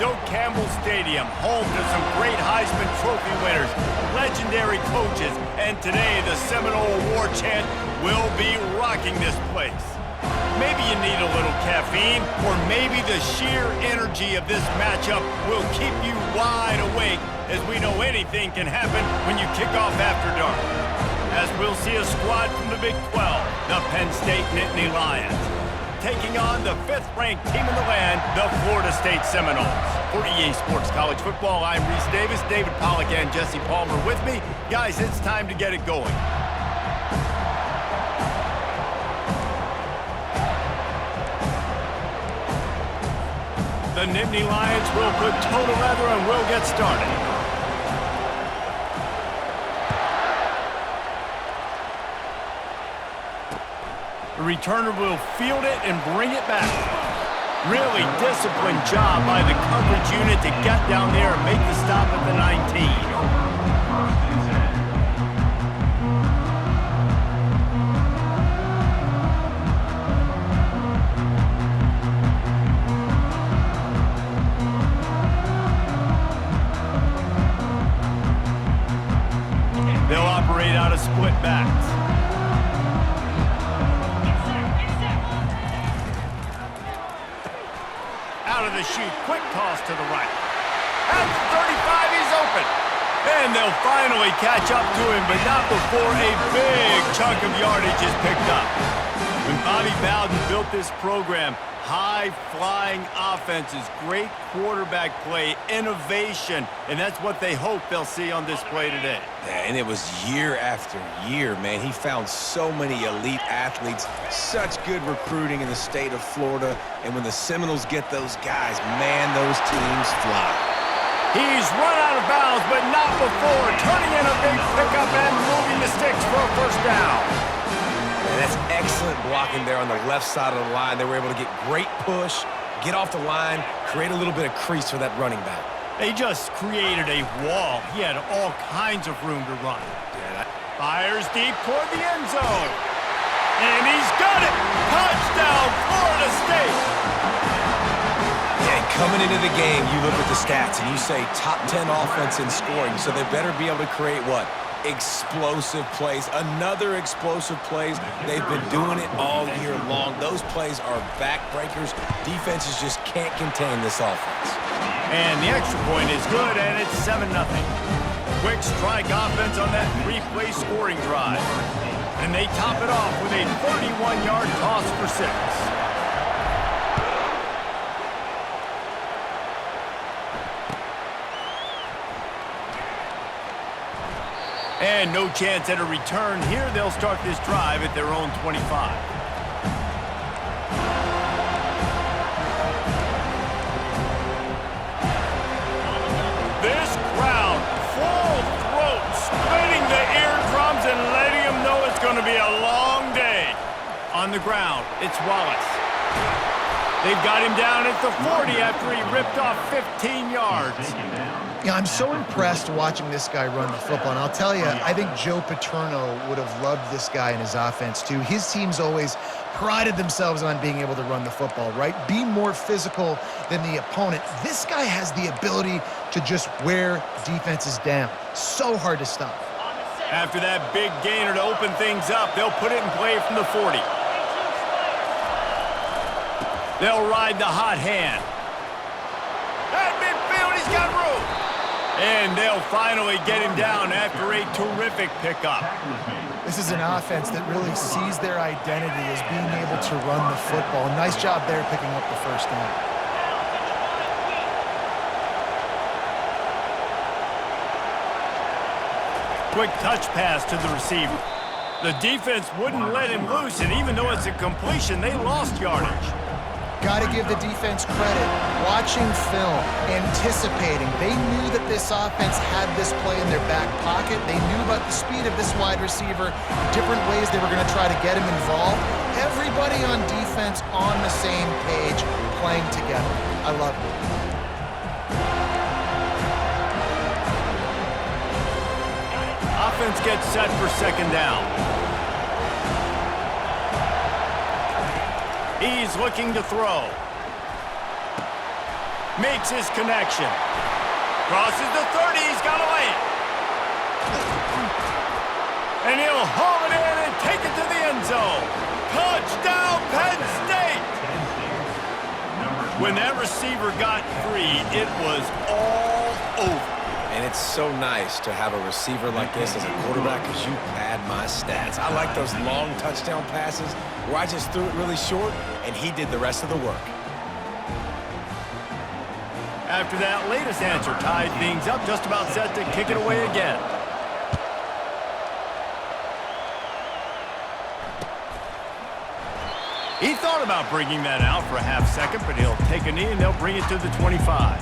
Doak Campbell Stadium, home to some great Heisman Trophy winners, legendary coaches, and today the Seminole Award chant will be rocking this place. Maybe you need a little caffeine, or maybe the sheer energy of this matchup will keep you wide awake, as we know anything can happen when you kick off after dark. As we'll see a squad from the Big 12, the Penn State Nittany Lions, taking on the 5th-ranked team in the land, the Florida State Seminoles. For EA Sports College Football, I'm Reese Davis, David Pollack and Jesse Palmer with me. Guys, it's time to get it going. The Nittany Lions will put total leather and will get started. The returner will field it and bring it back. Really disciplined job by the coverage unit to get down there and make the stop at the 19. They'll operate out of split backs. Out of the chute, quick toss to the right. At the 35, he's open. And they'll finally catch up to him, but not before a big chunk of yardage is picked up. When Bobby Bowden built this program, high-flying offenses, great quarterback play, innovation, and that's what they hope they'll see on display today. Yeah, and it was year after year, man. He found so many elite athletes, such good recruiting in the state of Florida, and when the Seminoles get those guys, man, those teams fly. He's run out of bounds, but not before turning in a big pickup and moving the sticks for a first down. And that's excellent blocking there on the left side of the line. They were able to get great push, get off the line, create a little bit of crease for that running back. They just created a wall. He had all kinds of room to run. Fires deep toward the end zone. And he's got it! Touchdown, Florida State! Yeah, coming into the game, you look at the stats and you say top 10 offense in scoring, so they better be able to create what? Explosive plays, another explosive plays. They've been doing it all year long. Those plays are backbreakers. Defenses just can't contain this offense. And the extra point is good, and it's 7-0. Quick strike offense on that 3-play scoring drive. And they top it off with a 31-yard toss for 6. And no chance at a return here. They'll start this drive at their own 25. This crowd, full throat, splitting the eardrums and letting them know it's going to be a long day. On the ground, it's Wallace. They've got him down at the 40 after he ripped off 15 yards. Yeah, I'm so impressed watching this guy run the football. And I'll tell you, I think Joe Paterno would have loved this guy in his offense too. His teams always prided themselves on being able to run the football, right? Be more physical than the opponent. This guy has the ability to just wear defenses down. So hard to stop. After that big gainer to open things up, they'll put it in play from the 40. They'll ride the hot hand. At midfield, he's got room. And they'll finally get him down after a terrific pickup. This is an offense that really sees their identity as being able to run the football. Nice job there picking up the first down. Quick touch pass to the receiver. The defense wouldn't let him loose, and even though it's a completion, they lost yardage. Got to give the defense credit. Watching film, anticipating. They knew that this offense had this play in their back pocket. They knew about the speed of this wide receiver, different ways they were going to try to get him involved. Everybody on defense on the same page, playing together. I love it. Offense gets set for second down. He's looking to throw. Makes his connection. Crosses the 30. He's got to land. And he'll haul it in and take it to the end zone. Touchdown, Penn State! When that receiver got free, it was all over. And it's so nice to have a receiver like this as a quarterback because you pad my stats. I like those long touchdown passes where I just threw it really short and he did the rest of the work. After that latest answer tied things up, just about set to kick it away again. He thought about bringing that out for a half second, but he'll take a knee and they'll bring it to the 25.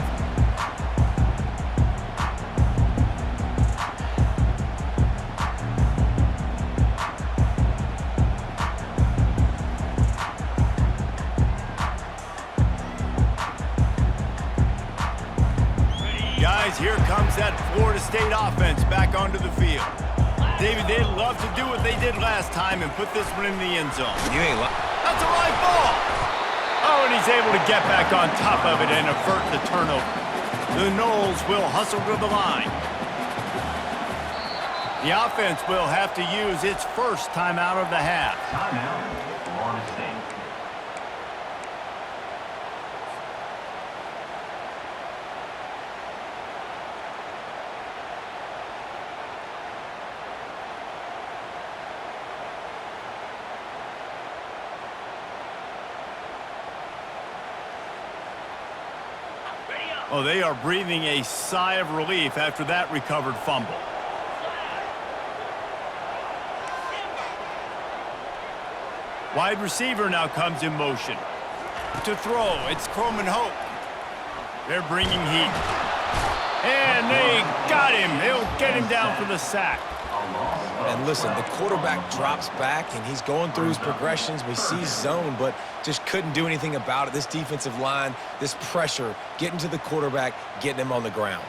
Guys, here comes that Florida State offense back onto the field. David, they'd love to do what they did last time and put this one in the end zone. You ain't lying. That's a live ball. Oh, and he's able to get back on top of it and avert the turnover. The Noles will hustle to the line. The offense will have to use its first timeout of the half. Timeout, Florida State. Oh, they are breathing a sigh of relief after that recovered fumble. Wide receiver now comes in motion. To throw, it's Croman Hope. They're bringing heat. And they got him. They'll get him down for the sack. And listen, the quarterback drops back, and he's going through his progressions. We see zone, but just couldn't do anything about it. This defensive line, this pressure, getting to the quarterback, getting him on the ground.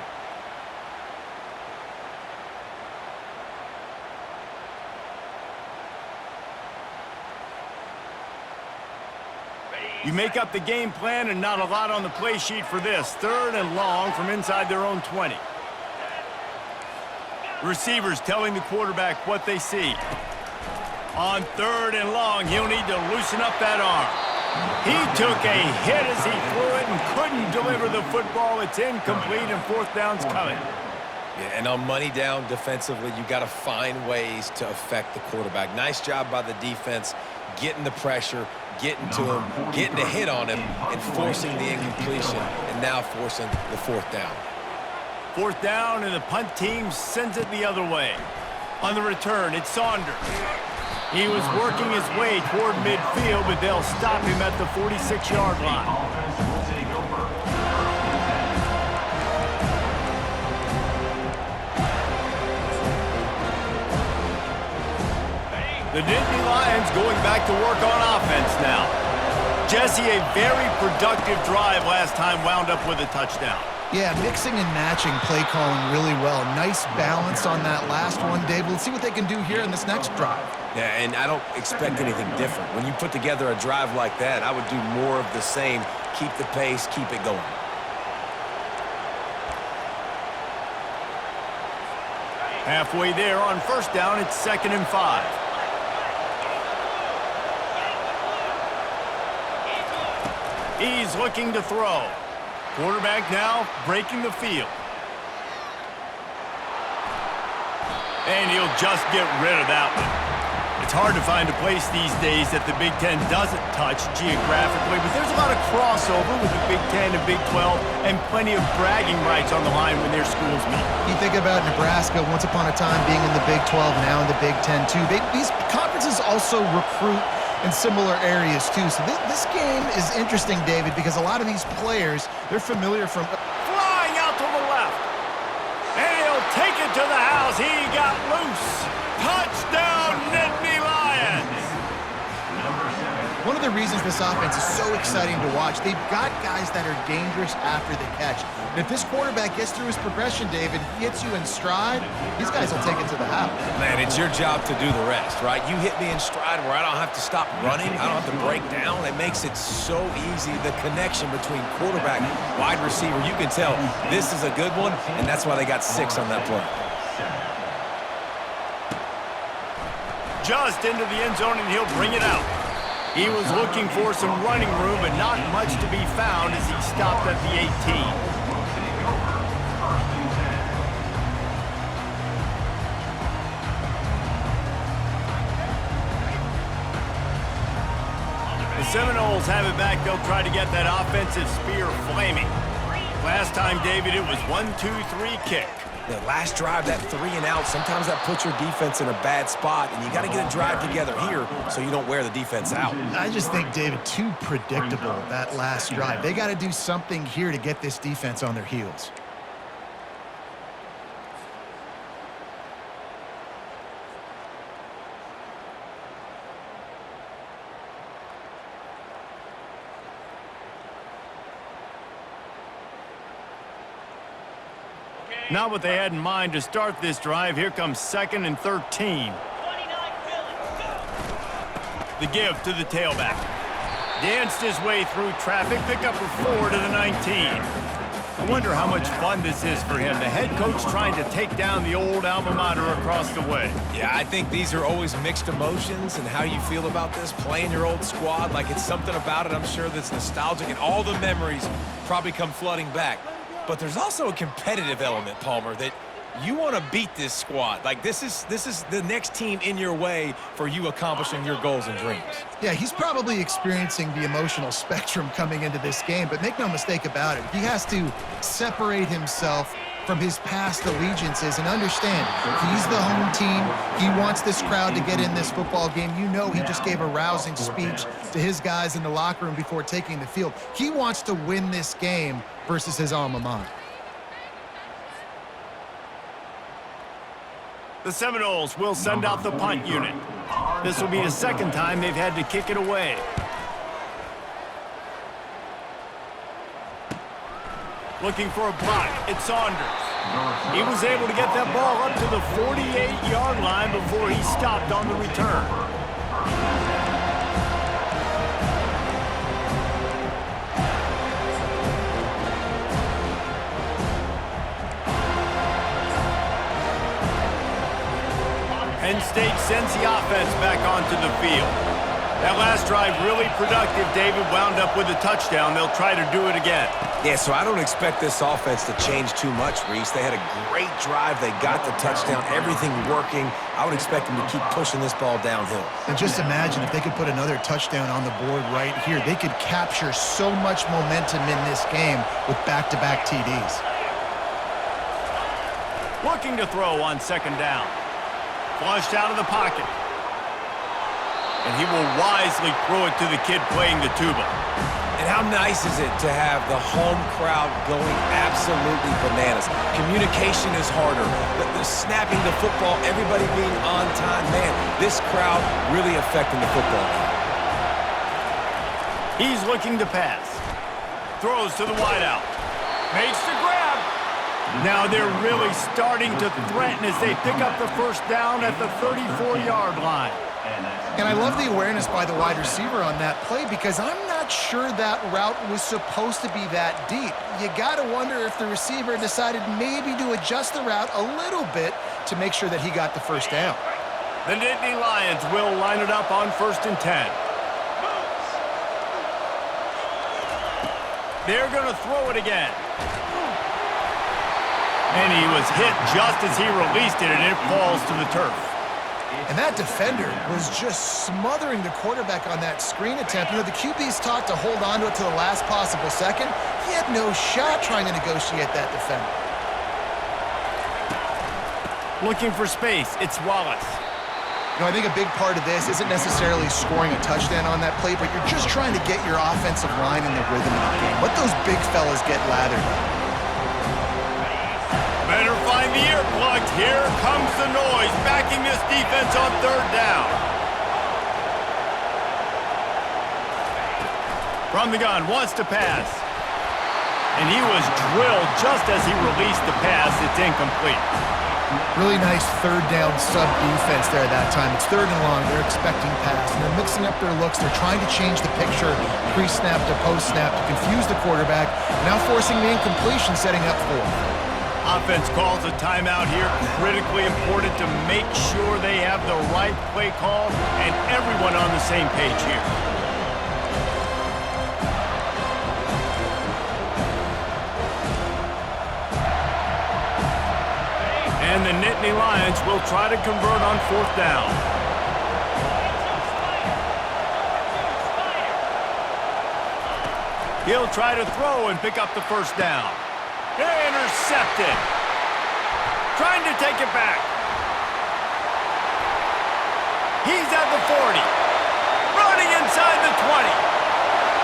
You make up the game plan and not a lot on the play sheet for this. 3rd and long from inside their own 20. Receivers telling the quarterback what they see. On 3rd and long, he'll need to loosen up that arm. He took a hit as he threw it and couldn't deliver the football. It's incomplete and 4th down's coming. Yeah, and on money down defensively, you got to find ways to affect the quarterback. Nice job by the defense, getting the pressure, getting to him, getting a hit on him, and forcing the incompletion, and now forcing the 4th down. 4th down, and the punt team sends it the other way. On the return, it's Saunders. He was working his way toward midfield, but they'll stop him at the 46-yard line. The Nittany Lions going back to work on offense now. Jesse, a very productive drive last time, wound up with a touchdown. Yeah, mixing and matching play calling really well. Nice balance on that last one, Dave. Let's see what they can do here in this next drive. Yeah, and I don't expect anything different. When you put together a drive like that, I would do more of the same. Keep the pace, keep it going. Halfway there on 1st down, it's 2nd and 5. He's looking to throw. Quarterback now breaking the field. And he'll just get rid of that one. It's hard to find a place these days that the Big Ten doesn't touch geographically, but there's a lot of crossover with the Big Ten and Big 12 and plenty of bragging rights on the line when their schools meet. You think about Nebraska once upon a time being in the Big 12, now in the Big 10 too. These conferences also recruit in similar areas too. So this game is interesting, David, because a lot of these players, they're familiar from... Flying out to the left. And he'll take it to the house. He got loose. Touchdown, Nittany Lions. One of the reasons this offense is so exciting to watch, they've got guys that are dangerous after the catch. And if this quarterback gets through his progression, David, he hits you in stride, these guys will take it to the house. Man, it's your job to do the rest, right? You hit me in stride where I don't have to stop running. I don't have to break down. It makes it so easy. The connection between quarterback, wide receiver, you can tell this is a good one, and that's why they got 6 on that play. Just into the end zone, and he'll bring it out. He was looking for some running room, but not much to be found as he stopped at the 18. The Seminoles have it back. They'll try to get that offensive spear flaming. Last time, David, it was 1-2-3 kick. The last drive, that 3 and out, sometimes that puts your defense in a bad spot, and you got to get a drive together here so you don't wear the defense out. I just think, David, too predictable, that last drive. They got to do something here to get this defense on their heels. Not what they had in mind to start this drive. Here comes 2nd and 13. The give to the tailback. Danced his way through traffic, pick up a 4 to the 19. I wonder how much fun this is for him. The head coach trying to take down the old alma mater across the way. Yeah, I think these are always mixed emotions and how you feel about this, playing your old squad. Like, it's something about it, I'm sure, that's nostalgic, and all the memories probably come flooding back. But there's also a competitive element, Palmer, that you want to beat this squad. Like, this is the next team in your way for you accomplishing your goals and dreams. Yeah, he's probably experiencing the emotional spectrum coming into this game, but make no mistake about it. He has to separate himself from his past allegiances and understand he's the home team. He wants this crowd to get in this football game. You know, he just gave a rousing speech to his guys in the locker room before taking the field. He wants to win this game versus his alma mater. The Seminoles will send out the punt unit. This will be the second time they've had to kick it away. Looking for a block. It's Saunders. He was able to get that ball up to the 48-yard line before he stopped on the return. Penn State sends the offense back onto the field. That last drive really productive. David wound up with a touchdown. They'll try to do it again. Yeah, so I don't expect this offense to change too much, Reese. They had a great drive. They got the touchdown. Everything working. I would expect them to keep pushing this ball downhill. And just imagine if they could put another touchdown on the board right here. They could capture so much momentum in this game with back-to-back TDs. Looking to throw on 2nd down. Flushed out of the pocket. And he will wisely throw it to the kid playing the tuba. And how nice is it to have the home crowd going absolutely bananas? Communication is harder. The snapping the football, everybody being on time. Man, this crowd really affecting the football game. He's looking to pass. Throws to the wideout. Makes the grab. Now they're really starting to threaten as they pick up the first down at the 34-yard line. And I love the awareness by the wide receiver on that play because I'm not sure that route was supposed to be that deep. You got to wonder if the receiver decided maybe to adjust the route a little bit to make sure that he got the first down. The Nittany Lions will line it up on 1st and 10. They're going to throw it again. And he was hit just as he released it, and it falls to the turf. And that defender was just smothering the quarterback on that screen attempt. You know, the QB's taught to hold on to it to the last possible second. He had no shot trying to negotiate that defender. Looking for space, it's Wallace. You know, I think a big part of this isn't necessarily scoring a touchdown on that play, but you're just trying to get your offensive line in the rhythm of the game. Let those big fellas get lathered up. Better find the earplugs. Here comes the noise, backing this defense on 3rd down. From the gun, wants to pass. And he was drilled just as he released the pass. It's incomplete. Really nice third down sub defense there that time. It's third and long. They're expecting pass, and they're mixing up their looks. They're trying to change the picture pre-snap to post-snap to confuse the quarterback, now forcing the incompletion, setting up fourth. Offense calls a timeout here. Critically important to make sure they have the right play call and everyone on the same page here. And the Nittany Lions will try to convert on fourth down. He'll try to throw and pick up the first down. Intercepted. Trying to take it back. He's at the 40. Running inside the 20.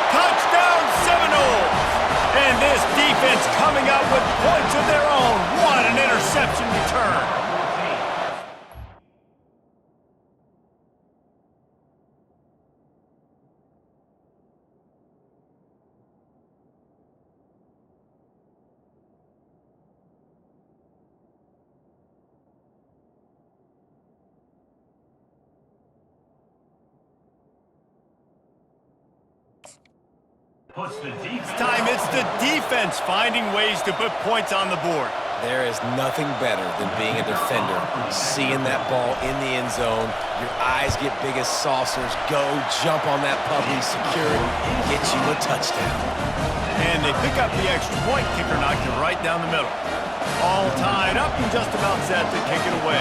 Touchdown Seminoles. And this defense coming up with points of their own. What an interception return. This time it's the defense finding ways to put points on the board. There is nothing better than being a defender, seeing that ball in the end zone, your eyes get big as saucers, go, jump on that puppy, secure it, get you a touchdown. And they pick up the extra point. Kicker knocked it right down the middle. All tied up and just about set to kick it away.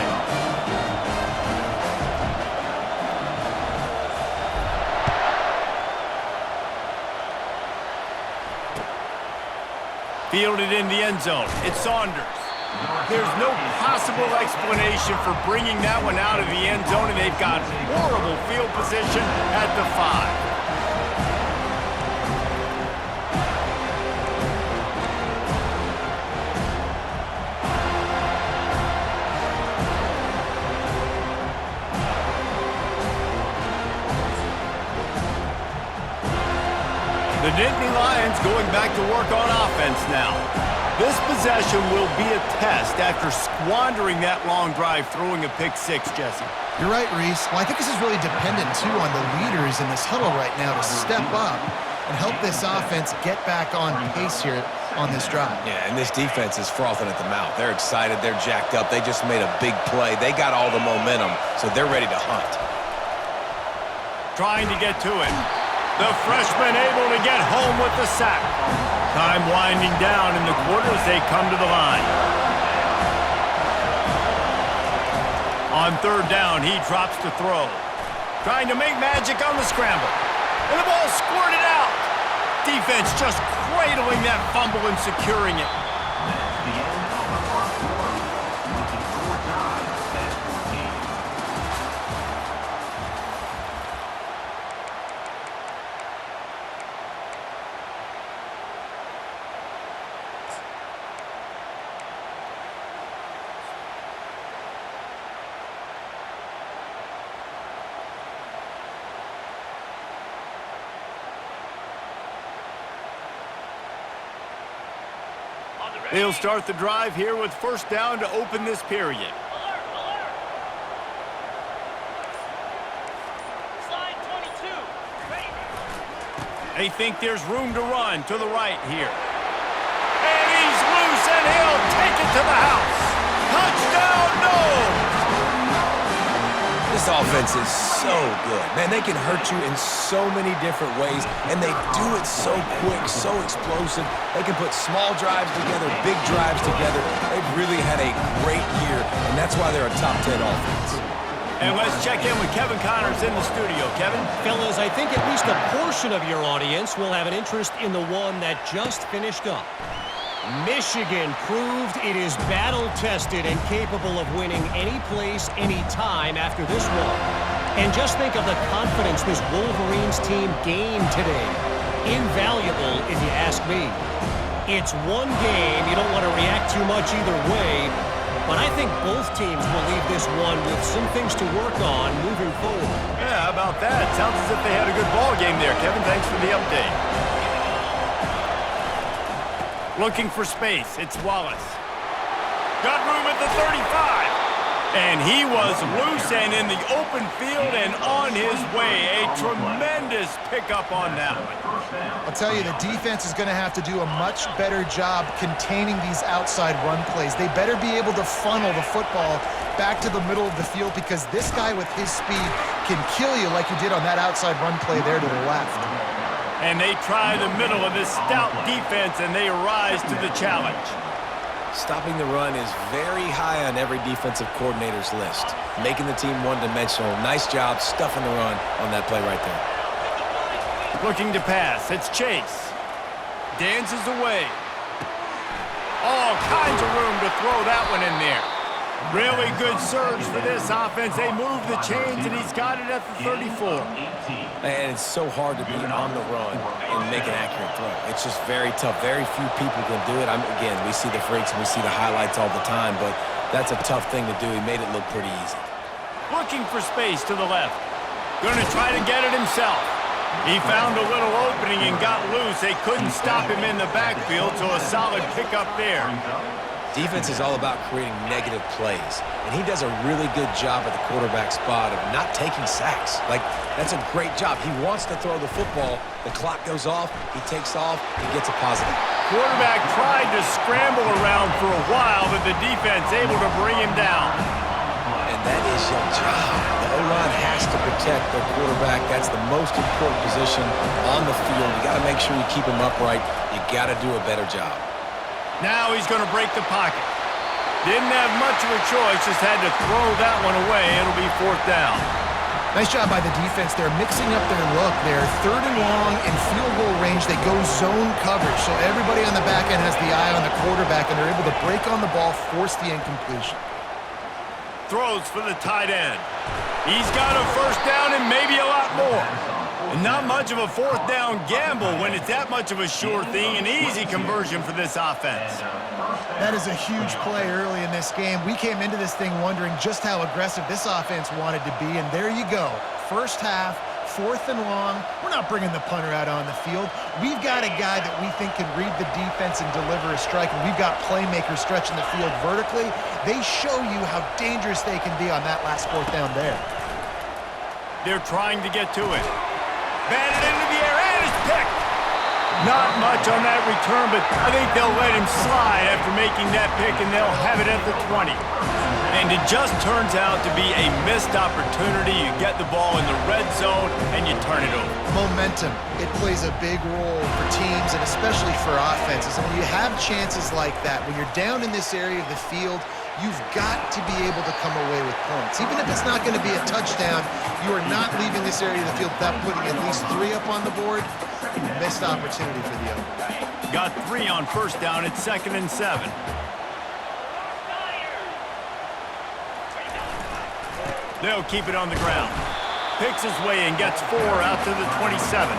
Fielded in the end zone. It's Saunders. There's no possible explanation for bringing that one out of the end zone, and they've got horrible field position at the 5. The Nittany Lions going back to work on offense now. This possession will be a test after squandering that long drive, throwing a pick six, Jesse. You're right, Reese. Well, I think this is really dependent, too, on the leaders in this huddle right now to step up and help this offense get back on pace here on this drive. Yeah, and this defense is frothing at the mouth. They're excited. They're jacked up. They just made a big play. They got all the momentum, so they're ready to hunt. Trying to get to it. The freshman able to get home with the sack. Time winding down in the quarter as they come to the line. On third down, he drops to throw. Trying to make magic on the scramble. And the ball squirted out. Defense just cradling that fumble and securing it. They'll start the drive here with first down to open this period. Slide 22. Ready. They think there's room to run to the right here. And he's loose, and he'll take it to the house. Touchdown, no! This offense is so good. Man, they can hurt you in so many different ways, and they do it so quick, so explosive. They can put small drives together, big drives together. They've really had a great year, and that's why they're a top 10 offense. And let's check in with Kevin Connors in the studio. Kevin? Fellas, I think at least a portion of your audience will have an interest in the one that just finished up. Michigan proved it is battle-tested and capable of winning any place, any time after this one. And just think of the confidence this Wolverines team gained today. Invaluable, if you ask me. It's one game. You don't want to react too much either way. but I think both teams will leave this one with some things to work on moving forward. Yeah, how about that? Sounds as if they had a good ball game there. Kevin, thanks for the update. Looking for space. It's Wallace. Got room at the 35. And he was loose and in the open field and on his way. A tremendous pickup on that one. I'll tell you, the defense is going to have to do a much better job containing these outside run plays. They better be able to funnel the football back to the middle of the field because this guy with his speed can kill you like he did on that outside run play there to the left. And they try the middle of this stout defense, and they rise to the challenge. Stopping the run is very high on every defensive coordinator's list. Making the team one-dimensional. Nice job stuffing the run on that play right there. Looking to pass. It's Chase. Dances away. All kinds of room to throw that one in there. Really good surge for this offense. They move the chains, and he's got it at the 34. And it's so hard to be on the run and make an accurate throw. It's just very tough. Very few people can do it. Again, we see the freaks and we see the highlights all the time, but that's a tough thing to do. He made it look pretty easy. Looking for space to the left. Going to try to get it himself. He found a little opening and got loose. They couldn't stop him in the backfield, so a solid pickup there. Defense is all about creating negative plays, and he does a really good job at the quarterback spot of not taking sacks. Like, that's a great job. He wants to throw the football. The clock goes off. He takes off. He gets a positive. Quarterback tried to scramble around for a while, but the defense able to bring him down. And that is your job. The O-line has to protect their quarterback. That's the most important position on the field. You got to make sure you keep him upright. You got to do a better job. Now he's going to break the pocket. Didn't have much of a choice, just had to throw that one away. It'll be 4th down. Nice job by the defense. They're mixing up their look. They're 3rd and long in field goal range. They go zone coverage, so everybody on the back end has the eye on the quarterback, and they're able to break on the ball, force the incompletion. Throws for the tight end. He's got a 1st down and maybe a lot more. And not much of a 4th down gamble when it's that much of a sure thing. An easy conversion for this offense. That is a huge play early in this game. We came into this thing wondering just how aggressive this offense wanted to be, and there you go. First half, 4th and long. We're not bringing the punter out on the field. We've got a guy that we think can read the defense and deliver a strike, and we've got playmakers stretching the field vertically. They show you how dangerous they can be on that last 4th down there. They're trying to get to it. Batted into the air, and it's picked. Not much on that return, but I think they'll let him slide after making that pick, and they'll have it at the 20. And it just turns out to be a missed opportunity. You get the ball in the red zone, and you turn it over. Momentum. It plays a big role for teams, and especially for offenses. And when you have chances like that, when you're down in this area of the field, you've got to be able to come away with points. Even if it's not going to be a touchdown, you are not leaving this area of the field without putting at least 3 up on the board. Missed opportunity for the other. Got 3 on 1st down. It's 2nd and 7. They'll keep it on the ground. Picks his way and gets 4 out to the 27.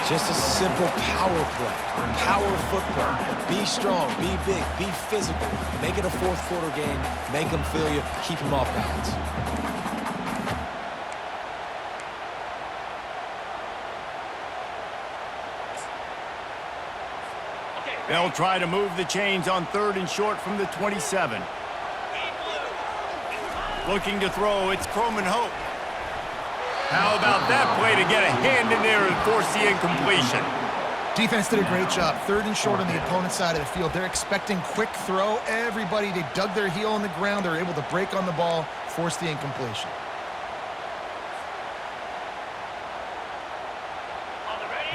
Just a simple power play. Power football. Be strong, be big, be physical. Make it a 4th quarter game. Make them feel you. Keep them off balance. They'll try to move the chains on 3rd and short from the 27. Looking to throw, it's Croman Hope. How about that play to get a hand in there and force the incompletion? Defense did a great job. 3rd and short on the opponent's side of the field. They're expecting quick throw. Everybody, they dug their heel on the ground. They're able to break on the ball, force the incompletion.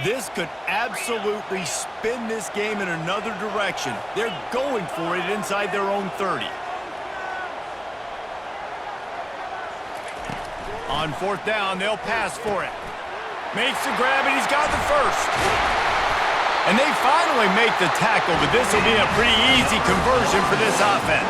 This could absolutely spin this game in another direction. They're going for it inside their own 30. On 4th down, they'll pass for it. Makes the grab, and he's got the 1st. And they finally make the tackle, but this will be a pretty easy conversion for this offense.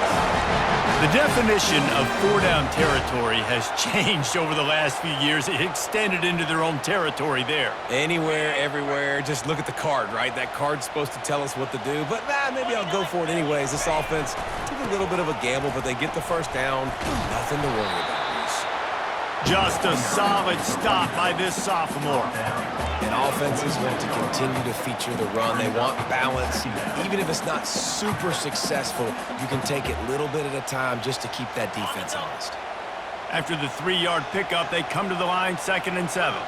The definition of four-down territory has changed over the last few years. It extended into their own territory there. Anywhere, everywhere, just look at the card, right? That card's supposed to tell us what to do, but maybe I'll go for it anyways. This offense took a little bit of a gamble, but they get the first down. Nothing to worry about, Reese. Just a solid stop by this sophomore. And offenses want to continue to feature the run. They want balance. Even if it's not super successful, you can take it little bit at a time just to keep that defense honest. After the 3-yard pickup, they come to the line, 2nd and 7.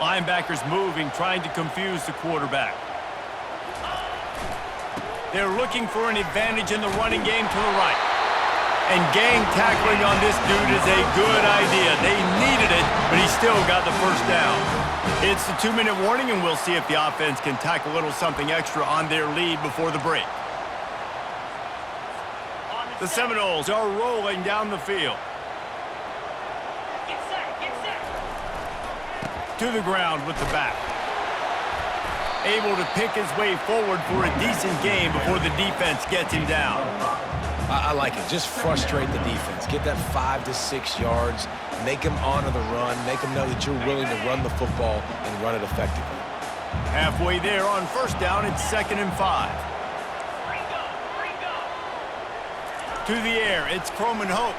Linebackers moving, trying to confuse the quarterback. They're looking for an advantage in the running game to the right. And gang tackling on this dude is a good idea. They needed it, but he still got the first down. It's the 2-minute warning, and we'll see if the offense can tack a little something extra on their lead before the break. The Seminoles are rolling down the field. Get set, get set. To the ground with the back. Able to pick his way forward for a decent game before the defense gets him down. I like it. Just frustrate the defense. Get that 5 to 6 yards. Make them honor the run. Make them know that you're willing to run the football and run it effectively. Halfway there on first down, it's 2nd and 5. To the air, it's Croman Hope.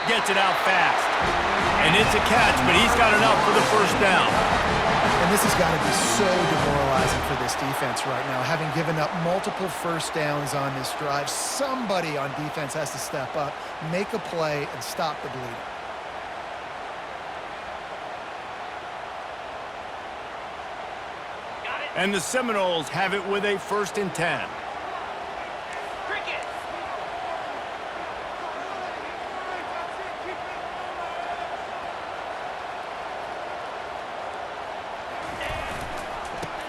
Gets it out fast. And it's a catch, but he's got enough for the first down. And this has got to be so demoralizing for this defense right now. Having given up multiple first downs on this drive, somebody on defense has to step up, make a play, and stop the bleeding. And the Seminoles have it with a 1st and 10.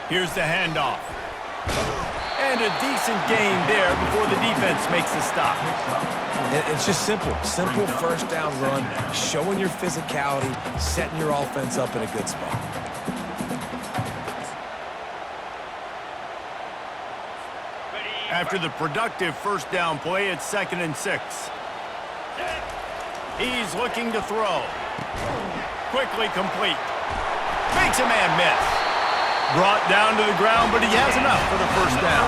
Here's the handoff. And a decent gain there before the defense makes the stop. It's just simple. Simple first down run, showing your physicality, setting your offense up in a good spot. After the productive first down play, it's 2nd and 6. He's looking to throw. Quickly complete. Makes a man miss. Brought down to the ground, but he has enough for the first down.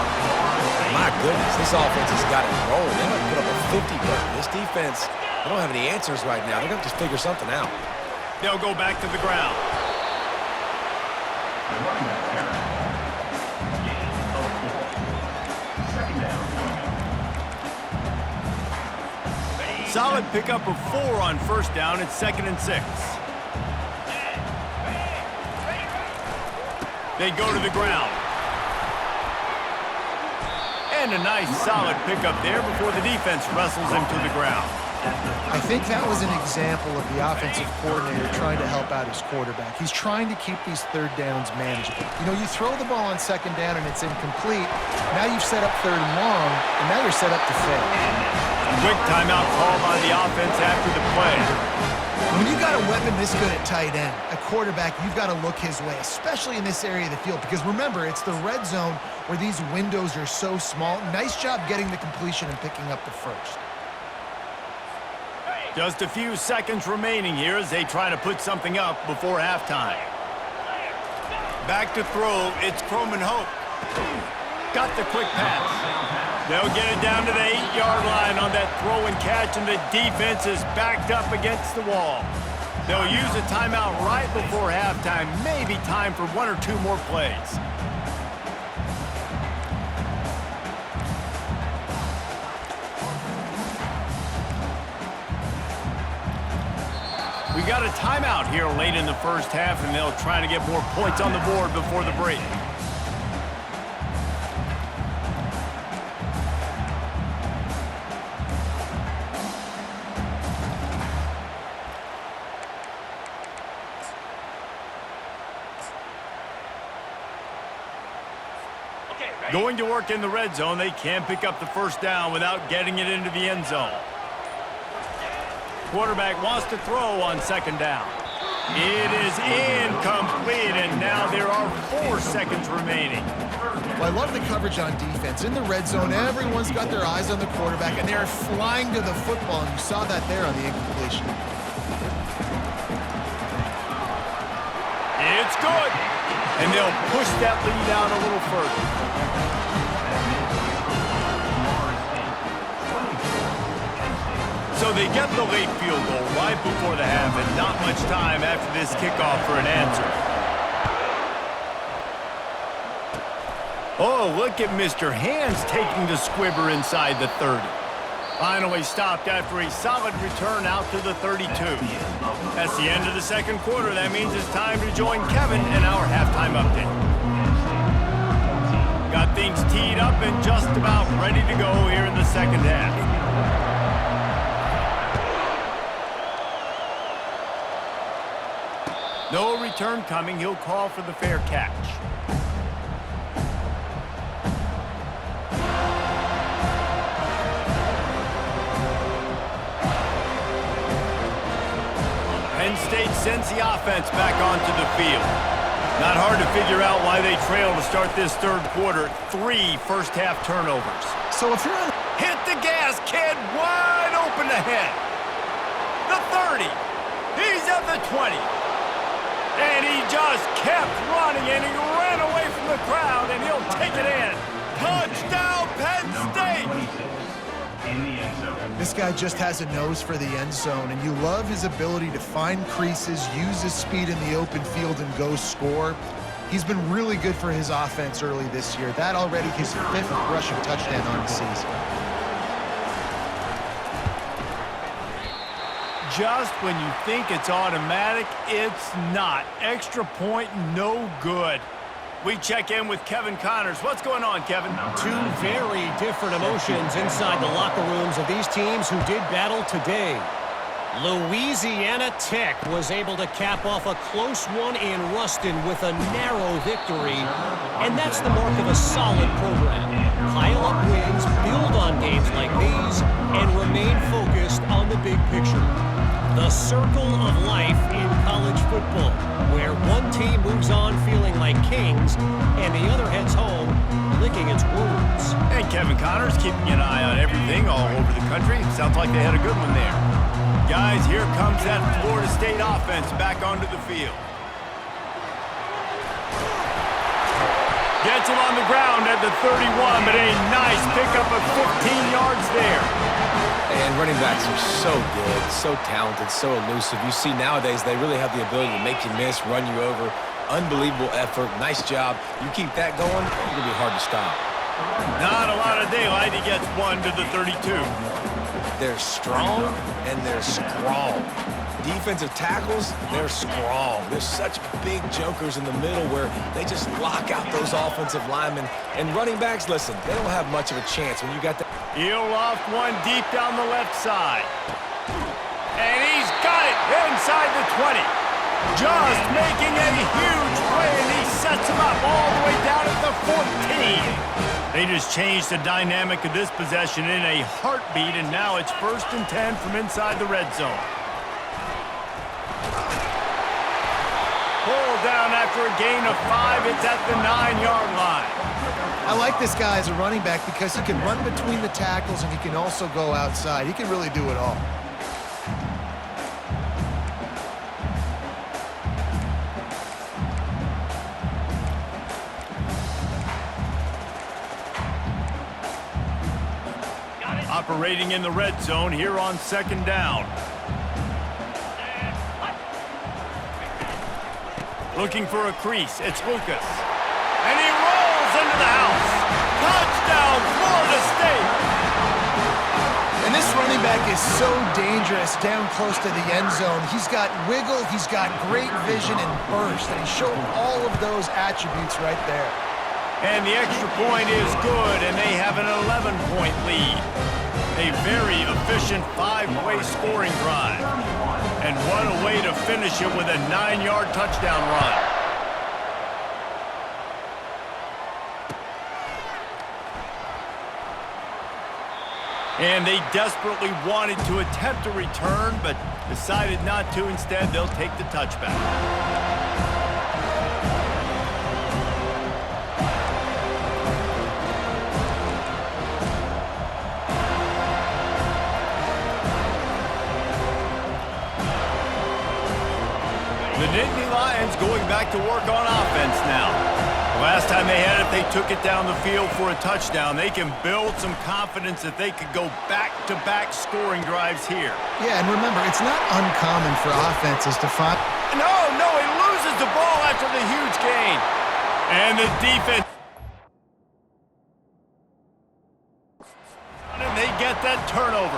My goodness, this offense has got it rolling. They might put up a 50, but this defense, they don't have any answers right now. They're going to have to figure something out. They'll go back to the ground. Solid pickup of 4 on first down. It's 2nd and 6. They go to the ground. And a nice solid pickup there before the defense wrestles him to the ground. I think that was an example of the offensive coordinator trying to help out his quarterback. He's trying to keep these third downs manageable. You know, you throw the ball on 2nd down and it's incomplete. Now you've set up 3rd and long, and now you're set up to fail. Quick timeout call by the offense after the play. When you got a weapon this good at tight end, a quarterback, you've got to look his way, especially in this area of the field. Because remember, it's the red zone where these windows are so small. Nice job getting the completion and picking up the first. Just a few seconds remaining here as they try to put something up before halftime. Back to throw, it's Croman Hope. Got the quick pass. They'll get it down to the 8-yard line on that throw and catch, and the defense is backed up against the wall. They'll use a timeout right before halftime. Maybe time for 1 or 2 more plays. We got a timeout here late in the first half, and they'll try to get more points on the board before the break. Going to work in the red zone, they can't pick up the first down without getting it into the end zone. Quarterback wants to throw on second down. It is incomplete, and now there are 4 seconds remaining. Well, I love the coverage on defense. In the red zone, everyone's got their eyes on the quarterback, and they're flying to the football, and you saw that there on the incompletion. It's good, and they'll push that lead out a little further. So they get the late field goal right before the half, and not much time after this kickoff for an answer. Oh, look at Mr. Hands taking the squibber inside the 30. Finally stopped after a solid return out to the 32. That's the end of the second quarter. That means it's time to join Kevin in our halftime update. Got things teed up and just about ready to go here in the second half. No return coming. He'll call for the fair catch. Penn State sends the offense back onto the field. Not hard to figure out why they trail to start this third quarter. 3 first-half turnovers. So if you're on... Hit the gas, kid. Wide open ahead. The 30. He's at the 20. And he just kept running, and he ran away from the crowd, and he'll take it in. Touchdown, Penn State! This guy just has a nose for the end zone, and you love his ability to find creases, use his speed in the open field, and go score. He's been really good for his offense early this year. That already his 5th rushing touchdown on the season. Just when you think it's automatic, it's not. Extra point, no good. We check in with Kevin Connors. What's going on, Kevin? 2 very different emotions inside the locker rooms of these teams who did battle today. Louisiana Tech was able to cap off a close one in Ruston with a narrow victory, and that's the mark of a solid program. Pile up wins, build on games like these, and remain focused on the big picture. The circle of life in college football, where one team moves on feeling like kings and the other heads home licking its wounds. And Kevin Connors keeping an eye on everything all over the country. Sounds like they had a good one there. Guys, here comes that Florida State offense back onto the field. Gets him on the ground at the 31, but a nice pickup of 15 yards there. And running backs are so good, so talented, so elusive. You see nowadays they really have the ability to make you miss, run you over. Unbelievable effort. Nice job. You keep that going, it's going to be hard to stop. Not a lot of daylight. He gets 1 to the 32. They're strong and they're strong. Defensive tackles, they're strong. There's such big jokers in the middle where they just lock out those offensive linemen. And running backs, listen, they don't have much of a chance when you got the... He'll loft one deep down the left side. And he's got it inside the 20. Just making a huge play, and he sets him up all the way down at the 14. They just changed the dynamic of this possession in a heartbeat, and now it's 1st and 10 from inside the red zone. Pulled down after a gain of 5. It's at the 9-yard line. I like this guy as a running back because he can run between the tackles and he can also go outside. He can really do it all. Operating in the red zone here on 2nd down. Looking for a crease. It's Lucas. And he rolls into the house. Touchdown, Florida State. And this running back is so dangerous down close to the end zone. He's got wiggle, he's got great vision and burst, and he showed all of those attributes right there. And the extra point is good, and they have an 11-point lead. A very efficient 5-play scoring drive. And what a way to finish it with a 9-yard touchdown run. And they desperately wanted to attempt a return, but decided not to. Instead, they'll take the touchback. The Nittany Lions going back to work on offense now. Last time they had it, they took it down the field for a touchdown. They can build some confidence that they could go back-to-back scoring drives here. Yeah, and remember, it's not uncommon for offenses to find... No, he loses the ball after the huge gain. And the defense... And they get that turnover.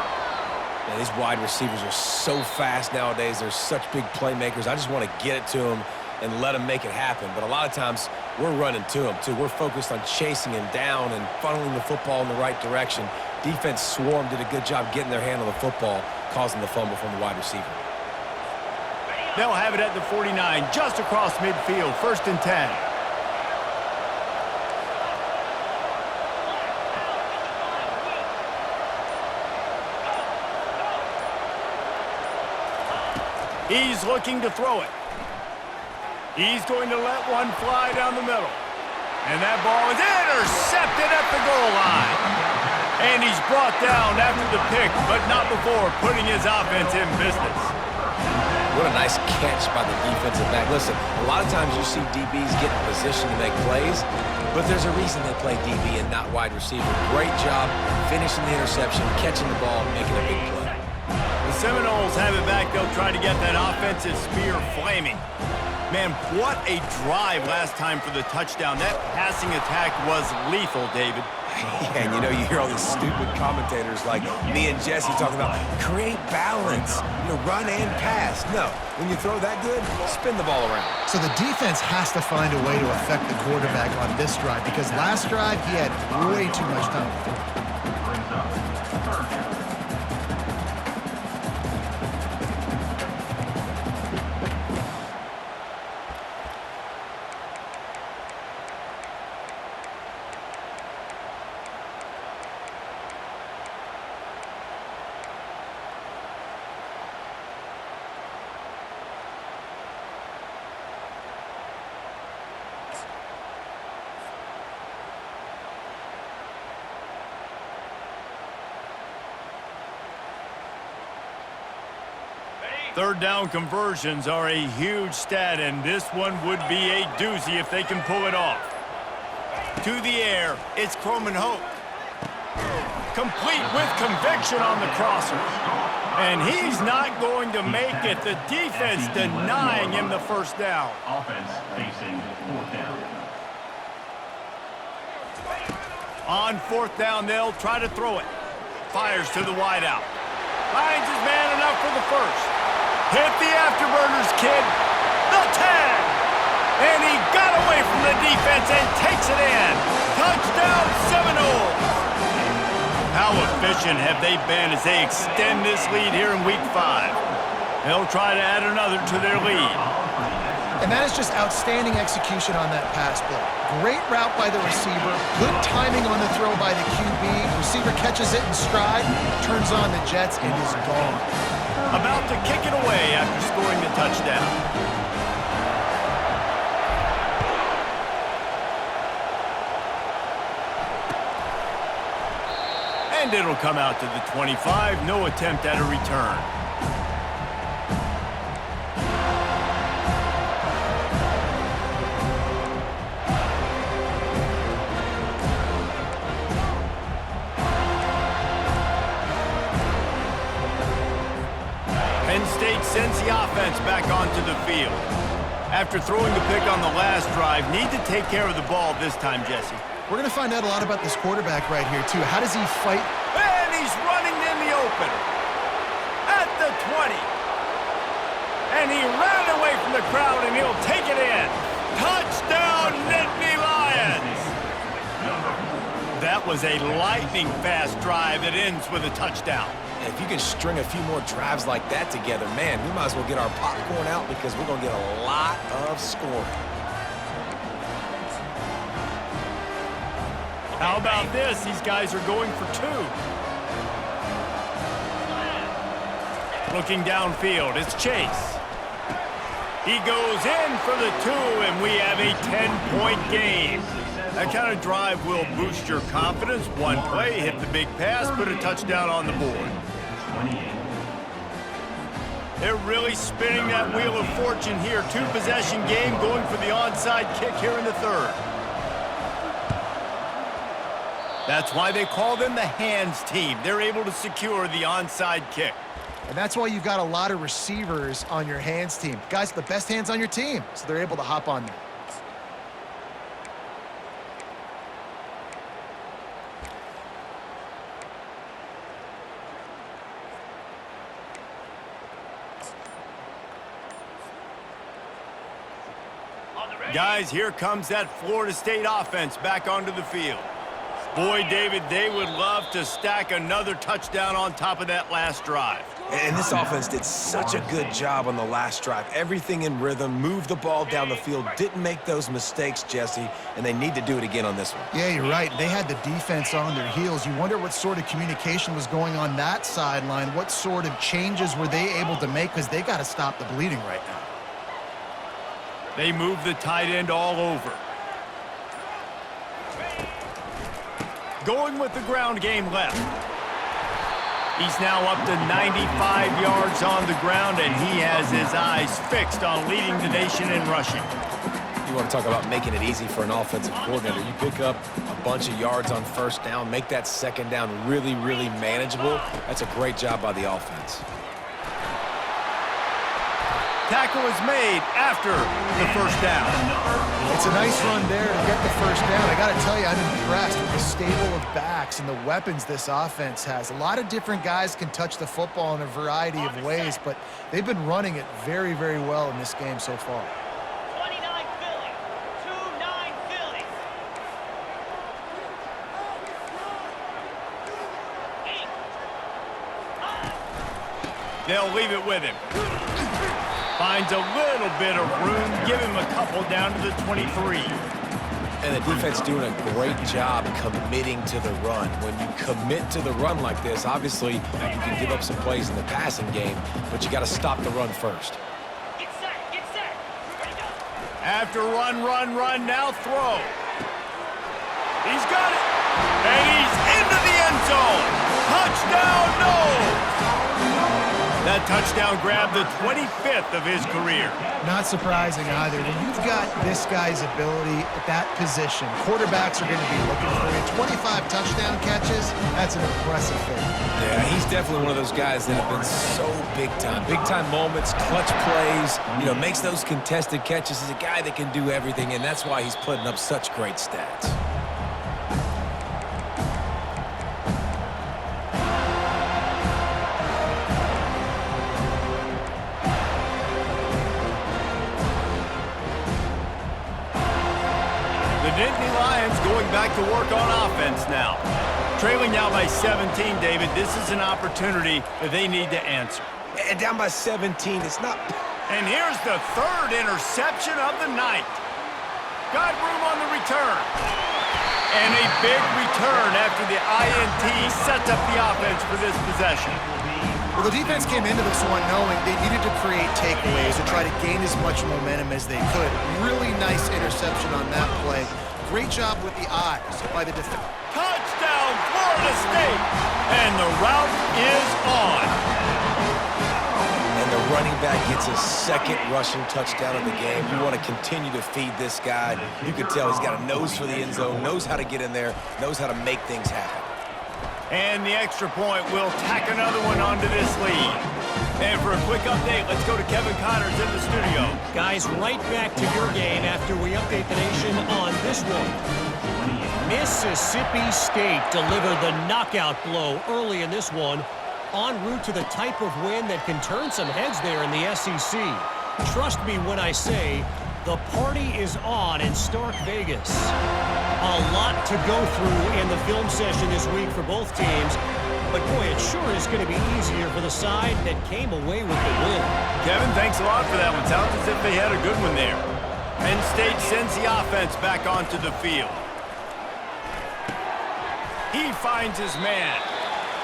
Man, these wide receivers are so fast nowadays. They're such big playmakers. I just want to get it to them and let them make it happen. But a lot of times, we're running to them, too. We're focused on chasing him down and funneling the football in the right direction. Defense swarm did a good job getting their hand on the football, causing the fumble from the wide receiver. They'll have it at the 49, just across midfield, 1st and 10. He's looking to throw it. He's going to let one fly down the middle. And that ball is intercepted at the goal line. And he's brought down after the pick, but not before putting his offense in business. What a nice catch by the defensive back. Listen, a lot of times you see DBs get in position to make plays, but there's a reason they play DB and not wide receiver. Great job finishing the interception, catching the ball, making a big play. The Seminoles have it back. They'll try to get that offensive spear flaming. Man, what a drive last time for the touchdown. That passing attack was lethal, David. Yeah, and you hear all these stupid commentators like me and Jesse talking about create balance, run and pass. No, when you throw that good, spin the ball around. So the defense has to find a way to affect the quarterback on this drive because last drive he had way too much time to throw. Brings up 3rd down. Third down conversions are a huge stat, and this one would be a doozy if they can pull it off. To the air, it's Croman Hope. Complete with conviction on the crosser. And he's not going to make it. The defense denying him the first down. Offense facing 4th down. On 4th down, they'll try to throw it. Fires to the wideout. Finds his man enough for the first. Hit the afterburners, kid. The 10. And he got away from the defense and takes it in. Touchdown, Seminoles. How efficient have they been as they extend this lead here in Week 5? They'll try to add another to their lead. And that is just outstanding execution on that pass play. Great route by the receiver, good timing on the throw by the QB. Receiver catches it in stride, turns on the jets, and is gone. About to kick it away after scoring the touchdown. And it'll come out to the 25. No attempt at a return. Penn State sends the offense back onto the field. After throwing the pick on the last drive, need to take care of the ball this time, Jesse. We're going to find out a lot about this quarterback right here, too. How does he fight? And he's running in the open. At the 20. And he ran away from the crowd, and he'll take it in. Touchdown, Nittany Lions! That was a lightning-fast drive that ends with a touchdown. And if you can string a few more drives like that together, man, we might as well get our popcorn out because we're going to get a lot of scoring. How about this? These guys are going for 2. Looking downfield, it's Chase. He goes in for the 2, and we have a 10-point game. That kind of drive will boost your confidence. One play, hit the big pass, put a touchdown on the board. They're really spinning that wheel of fortune here. 2-possession game, going for the onside kick here in the 3rd. That's why they call them the hands team. They're able to secure the onside kick. And that's why you've got a lot of receivers on your hands team. Guys with the best hands on your team, so they're able to hop on there. Guys, here comes that Florida State offense back onto the field. Boy, David, they would love to stack another touchdown on top of that last drive. And this offense did such a good job on the last drive. Everything in rhythm, moved the ball down the field, didn't make those mistakes, Jesse, and they need to do it again on this one. Yeah, you're right. They had the defense on their heels. You wonder what sort of communication was going on that sideline. What sort of changes were they able to make, because they got to stop the bleeding right now. They move the tight end all over. Going with the ground game left. He's now up to 95 yards on the ground, and he has his eyes fixed on leading the nation in rushing. You want to talk about making it easy for an offensive coordinator. You pick up a bunch of yards on 1st down, make that 2nd down really, really manageable. That's a great job by the offense. Tackle is made after the 1st down. It's a nice run there to get the 1st down. I got to tell you, I'm impressed with the stable of backs and the weapons this offense has. A lot of different guys can touch the football in a variety of ways, but they've been running it very, very well in this game so far. 29 Philly. 2-9 Philly. 8. They'll leave it with him. Finds a little bit of room. Give him a couple down to the 23. And the defense doing a great job committing to the run. When you commit to the run like this, obviously you can give up some plays in the passing game, but you got to stop the run first. Get set. Get set. Ready to go. After run, now throw. He's got it. And he's into the end zone. Touchdown, no! That touchdown grabbed the 25th of his career. Not surprising either. When you've got this guy's ability at that position, quarterbacks are going to be looking for you. 25 touchdown catches, that's an impressive thing. Yeah, he's definitely one of those guys that have been so big time. Big time moments, clutch plays, makes those contested catches. He's a guy that can do everything, and that's why he's putting up such great stats. Nittany Lions going back to work on offense now. Trailing now by 17, David. This is an opportunity that they need to answer. And down by 17, it's not... And here's the 3rd interception of the night. Got room on the return. And a big return after the INT sets up the offense for this possession. Well, the defense came into this one knowing they needed to create takeaways to try to gain as much momentum as they could. Really nice interception on that play. Great job with the eyes by the defense. Touchdown, Florida State! And the route is on. And the running back gets his 2nd rushing touchdown of the game. You want to continue to feed this guy. You can tell he's got a nose for the end zone, knows how to get in there, knows how to make things happen. And the extra point will tack another one onto this lead. And for a quick update, let's go to Kevin Connors in the studio. Guys, right back to your game after we update the nation on this one. Mississippi State delivered the knockout blow early in this one, en route to the type of win that can turn some heads there in the SEC. Trust me when I say the party is on in Stark Vegas. A lot to go through in the film session this week for both teams, but boy, it sure is going to be easier for the side that came away with the win. Kevin, thanks a lot for that one. Sounds as if they had a good one there. Penn State sends the offense back onto the field. He finds his man.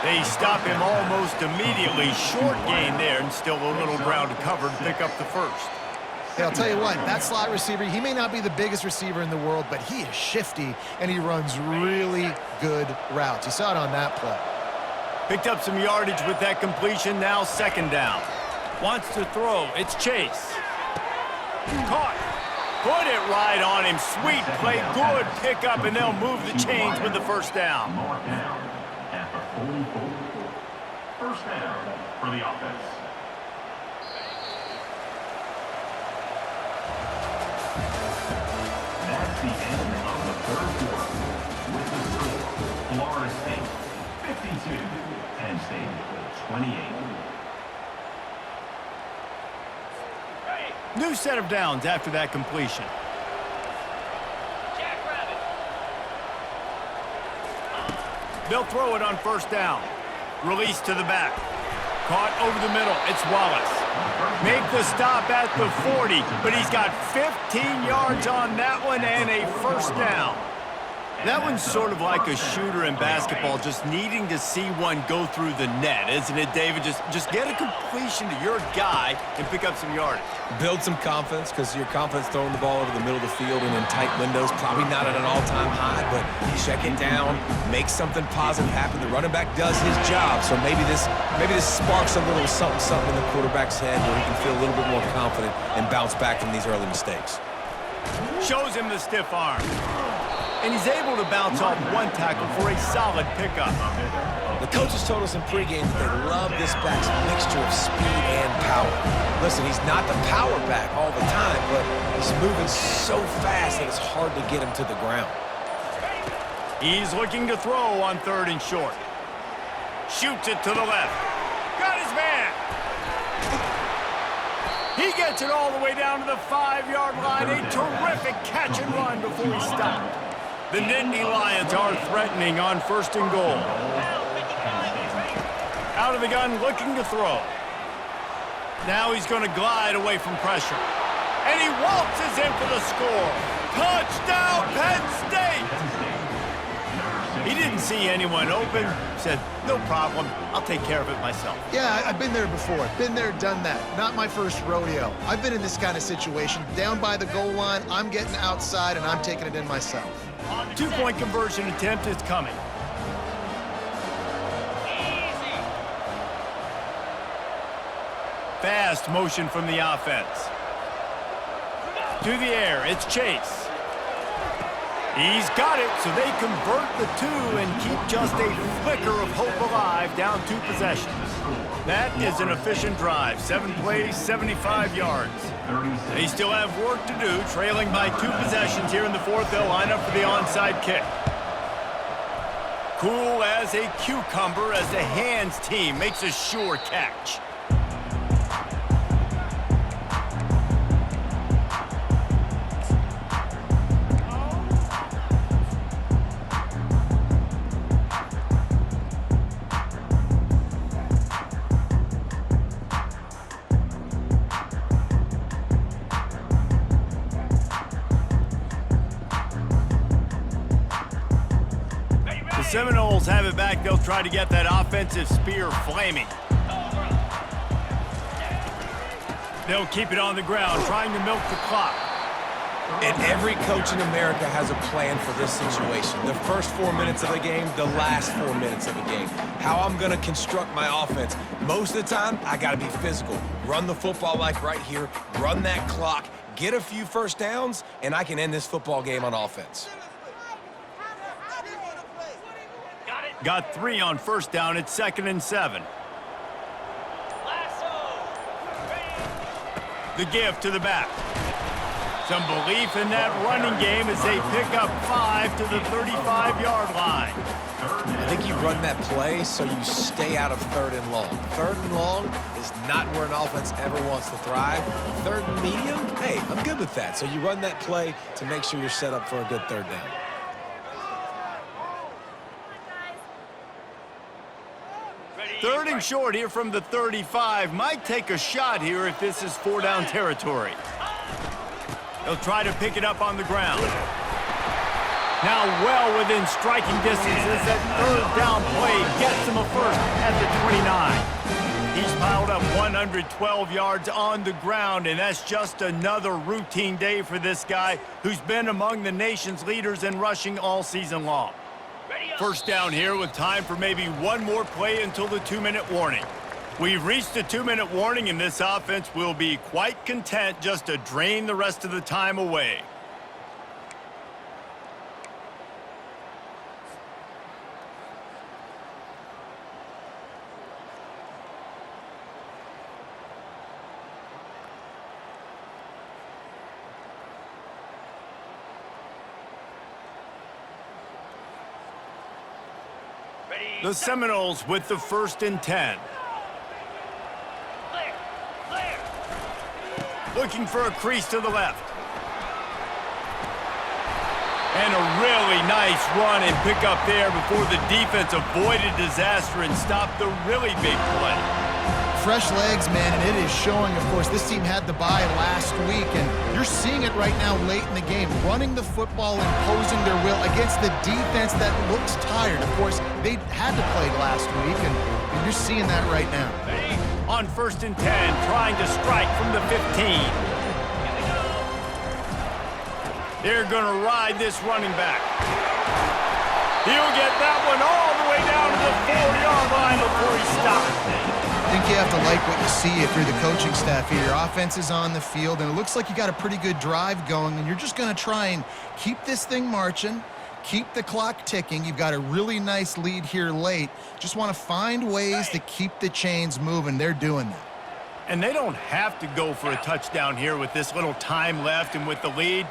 They stop him almost immediately. Short gain there, and still a little ground to cover to pick up the first. Hey, I'll tell you what, that slot receiver, he may not be the biggest receiver in the world, but he is shifty, and he runs really good routes. You saw it on that play. Picked up some yardage with that completion, now second down. Wants to throw, it's Chase. Caught. Put it right on him. Sweet play, good pickup, and they'll move the chains with the first down. Mark down at the 44. First down for the offense. That's the end of the third quarter. With the score, Florida State 52, Penn State 28. New set of downs after that completion. Jackrabbit. They'll throw it on first down. Release to the back. Caught over the middle. It's Wallace. Make the stop at the 40, but he's got 15 yards on that one and a first down. That one's sort of like a shooter in basketball, just needing to see one go through the net, isn't it, David? Just get a completion to your guy and pick up some yardage. Build some confidence, because your confidence throwing the ball over the middle of the field and in tight windows, probably not at an all-time high, but check it down, make something positive happen. The running back does his job, so maybe this sparks a little something in the quarterback's head where he can feel a little bit more confident and bounce back from these early mistakes. Shows him the stiff arm. And he's able to bounce off one tackle for a solid pickup. The coaches told us in pregame that they love this back's mixture of speed and power. Listen, he's not the power back all the time, but he's moving so fast that it's hard to get him to the ground. He's looking to throw on third and short. Shoots it to the left. Got his man. He gets it all the way down to the 5-yard line. A terrific catch and run before he stopped. The Nittany Lions are threatening on first and goal. Out of the gun, looking to throw. Now he's going to glide away from pressure. And he waltzes in for the score. Touchdown, Penn State! He didn't see anyone open. Said, no problem. I'll take care of it myself. Yeah, I've been there before. Been there, done that. Not my first rodeo. I've been in this kind of situation. Down by the goal line, I'm getting outside, and I'm taking it in myself. 2-point conversion attempt is coming. Easy. Fast motion from the offense. To the air, it's Chase. He's got it, so they convert the 2 and keep just a flicker of hope alive, down 2 possessions. That is an efficient drive. 7 plays, 75 yards. They still have work to do, trailing by 2 possessions here in the fourth. They'll line up for the onside kick. Cool as a cucumber as the hands team makes a sure catch. Seminoles have it back. They'll try to get that offensive spear flaming. They'll keep it on the ground, trying to milk the clock. And every coach in America has a plan for this situation. The first 4 minutes of the game, the last 4 minutes of the game. How I'm going to construct my offense. Most of the time, I got to be physical. Run the football like right here. Run that clock. Get a few first downs, and I can end this football game on offense. Got 3 on first down. It's 2nd and 7. Lasso. The give to the back. Some belief in that running game as they pick up 5 to the 35-yard line. I think you run that play so you stay out of 3rd and long. 3rd and long is not where an offense ever wants to thrive. 3rd and medium, hey, I'm good with that. So you run that play to make sure you're set up for a good 3rd down. 3rd and short here from the 35. Might take a shot here if this is 4-down territory. They'll try to pick it up on the ground. Now well within striking distance as that third down play gets him a first at the 29. He's piled up 112 yards on the ground, and that's just another routine day for this guy who's been among the nation's leaders in rushing all season long. First down here with time for maybe one more play until the 2-minute warning. We've reached the 2-minute warning, and this offense will be quite content just to drain the rest of the time away. The Seminoles with the 1st and 10. Clear, clear. Looking for a crease to the left. And a really nice run and pick up there before the defense avoided disaster and stopped the really big play. Fresh legs, man, and it is showing, of course. This team had the bye last week, and you're seeing it right now late in the game. Running the football, imposing their will against the defense that looks tired. Of course, they had to play last week, and you're seeing that right now. On 1st and 10, trying to strike from the 15. They're going to ride this running back. He'll get that one all the way down to the 4-yard line before he stops. I think you have to like what you see if you're the coaching staff here. Your offense is on the field, and it looks like you got a pretty good drive going, and you're just going to try and keep this thing marching, keep the clock ticking. You've got a really nice lead here late. Just want to find ways to keep the chains moving. They're doing that. And they don't have to go for a touchdown here with this little time left and with the lead,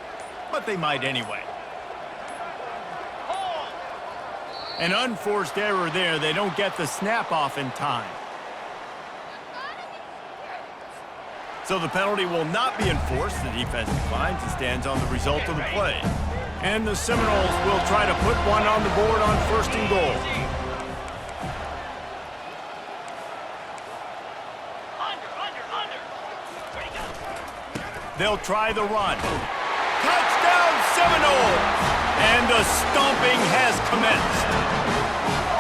but they might anyway. An unforced error there. They don't get the snap off in time. So the penalty will not be enforced. The defense declines and stands on the result of the play. And the Seminoles will try to put one on the board on 1st and goal. Under. Ready, go. They'll try the run. Touchdown Seminoles! And the stomping has commenced.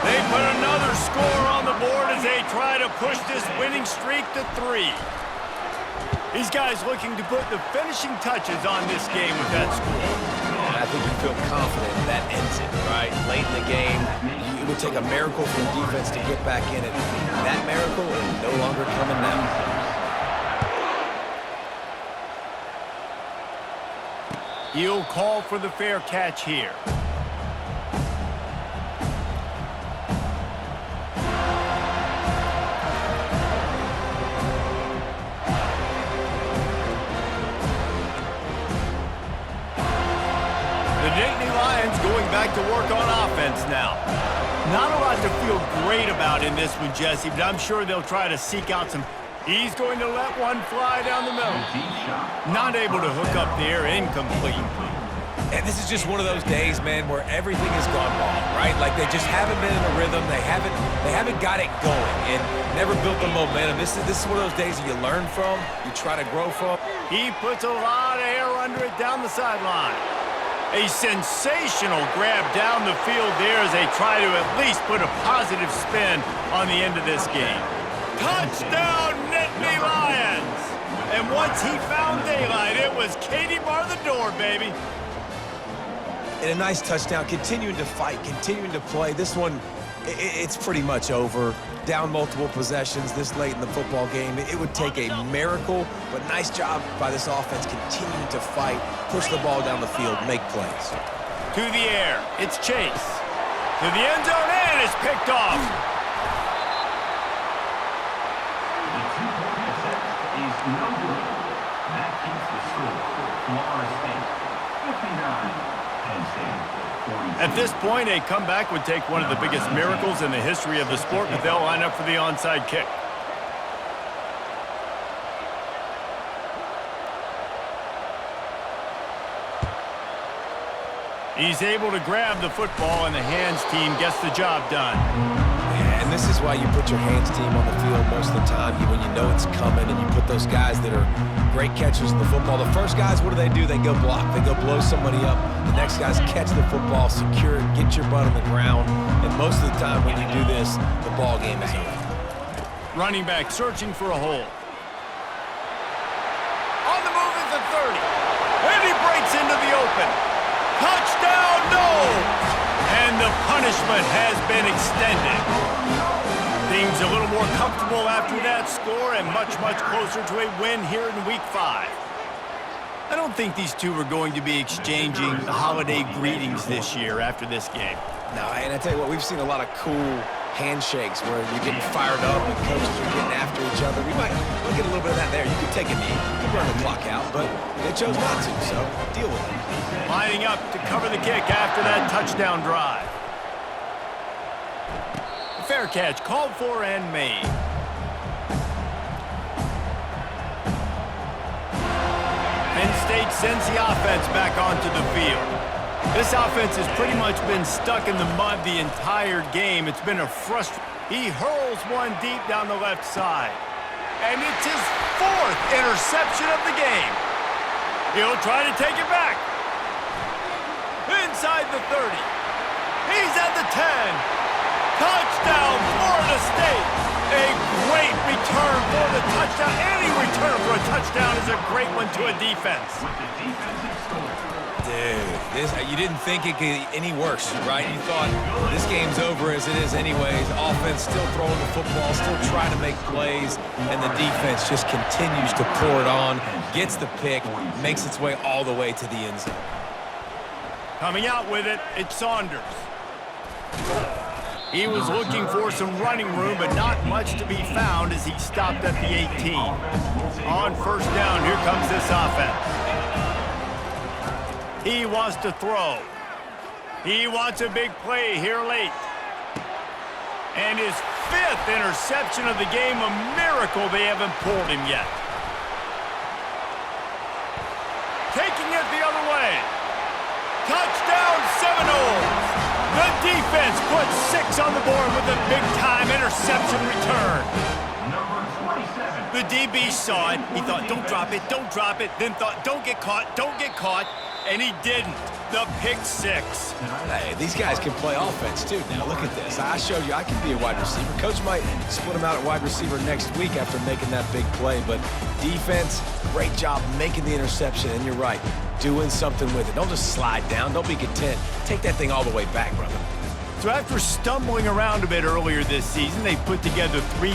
They put another score on the board as they try to push this winning streak to 3. These guys looking to put the finishing touches on this game with that score. And I think you feel confident that ends it, right? Late in the game, it would take a miracle for the defense to get back in it. That miracle is no longer coming now. He'll call for the fair catch here. Going back to work on offense now. Not a lot to feel great about in this one, Jesse, but I'm sure they'll try to seek out some. He's going to let one fly down the middle. Not able to hook up there, incomplete. And this is just one of those days, man, where everything has gone wrong, right? Like they just haven't been in a rhythm. They haven't got it going and never built the momentum. This is one of those days that you learn from, you try to grow from. He puts a lot of air under it down the sideline. A sensational grab down the field there as they try to at least put a positive spin on the end of this game. Touchdown, Nittany Lions! And once he found daylight, it was Katie bar the door, baby. And a nice touchdown, continuing to fight, continuing to play. This one, it's pretty much over. Down multiple possessions this late in the football game. It would take a miracle, but nice job by this offense continuing to fight, push the ball down the field, make plays. To the air, it's Chase. To the end zone, and it's picked off. The 2-point attempt is no good. That keeps the score. Florida State 59, Penn State 46. At this point, a comeback would take one of the biggest miracles in the history of the sport, but they'll line up for the onside kick. He's able to grab the football, and the hands team gets the job done. And this is why you put your hands team on the field most of the time when you know it's coming, and you put those guys that are great catchers of the football. The first guys, what do? They go block. They go blow somebody up. The next guys catch the football, secure it, get your butt on the ground. And most of the time when you do this, the ball game is over. Running back searching for a hole. On the move is the 30. And he breaks into the open. Touchdown, no! And the punishment has been extended. Things a little more comfortable after that score and much, much closer to a win here in Week 5. I don't think these two are going to be exchanging holiday greetings this year after this game. No, and I tell you what, we've seen a lot of cool handshakes where you're getting fired up and coaches are getting after each other. We'll get a little bit of that there. You could take a knee, you could run the clock out, but they chose not to, so deal with it. Lining up to cover the kick after that touchdown drive. Fair catch called for and made. Penn State sends the offense back onto the field. This offense has pretty much been stuck in the mud the entire game. It's been a frustration. He hurls one deep down the left side. And it's his 4th interception of the game. He'll try to take it back. Inside the 30. He's at the 10. Touchdown, Florida State. A great return for the touchdown. Any return for a touchdown is a great one to a defense. Dude, you didn't think it could get any worse, right? You thought this game's over as it is anyways. Offense still throwing the football, still trying to make plays, and the defense just continues to pour it on, gets the pick, makes its way all the way to the end zone. Coming out with it, it's Saunders. He was looking for some running room, but not much to be found as he stopped at the 18. On first down, here comes this offense. He wants to throw. He wants a big play here late. And his 5th interception of the game, a miracle they haven't pulled him yet. Taking it the other way. Touchdown, Seminoles. The defense puts 6 on the board with a big-time interception return. The DB saw it. He thought, don't drop it, don't drop it. Then thought, don't get caught, and he didn't. The pick 6. Hey, these guys can play offense, too. Now, look at this. I showed you I can be a wide receiver. Coach might split him out at wide receiver next week after making that big play. But defense, great job making the interception. And you're right, doing something with it. Don't just slide down. Don't be content. Take that thing all the way back, brother. So after stumbling around a bit earlier this season, they put together 3